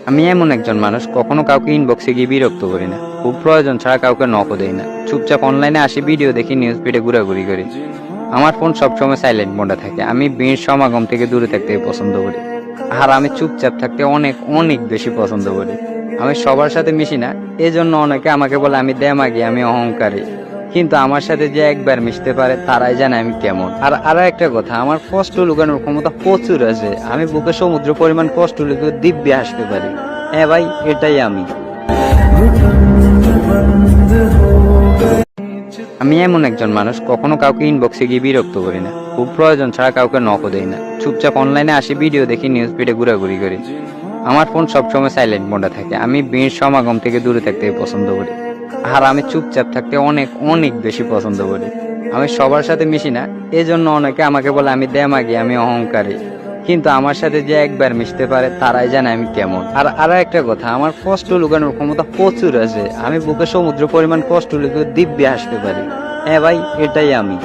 আমি এমন একজন মানুষ, কখনো কাউকে ইনবক্সে গিয়ে বিরক্ত করি না, খুব প্রয়োজন ছাড়া কাউকে নকও দেই না, চুপচাপ অনলাইনে আসি, ভিডিও দেখি, নিউজ ফিডে ঘোরাঘুরি করি। আমার ফোন সবসময় সাইলেন্ট মোডে থাকে। আমি ভিড় সমাগম থেকে দূরে থাকতে পছন্দ করি, আর আমি চুপচাপ থাকতে অনেক অনেক বেশি পছন্দ করি। আমি সবার সাথে মিশি না, এজন্য অনেকে আমাকে বলে আমি দেমাগী, আমি অহংকারী। কিন্তু আমার সাথে যে একবার মিশতে পারে তারাই জানে আমি কেমন। আর আরো একটা কথা, আমার কষ্ট লুকানোর ক্ষমতা প্রচুর আছে। আমি বুকে সমুদ্র পরিমাণ কষ্ট লুকিয়ে দিব্যে হাসতে পারি। হ্যাঁ ভাই, এটাই আমি। আমি এমন একজন মানুষ, কখনো কাউকে ইনবক্সে গিয়ে বিরক্ত করি না, খুব প্রয়োজন ছাড়া কাউকে নকও দেই না, চুপচাপ অনলাইনে আসি, ভিডিও দেখি, নিউজ ফিডে ঘোরাঘুরি করি। আমার ফোন সবসময় সাইলেন্ট মোডে থাকে। আমি ভিড় সমাগম থেকে দূরে থাকতে পছন্দ করি, আর আমি চুপচাপ থাকতে অনেক অনেক বেশি পছন্দ করি। আমি সবার সাথে মিশি না, এজন্য অনেকে আমাকে বলে আমি দেমাগী, আমি অহংকারী। কিন্তু আমার সাথে যে একবার মিশতে পারে তারাই জানে আমি কেমন। আর আরো একটা কথা, আমার কষ্ট লুকানোর ক্ষমতা প্রচুর আছে। আমি বুকে সমুদ্র পরিমাণ কষ্ট লুকিয়ে দিব্যে হাসতে পারি। হ্যাঁ ভাই, এটাই আমি।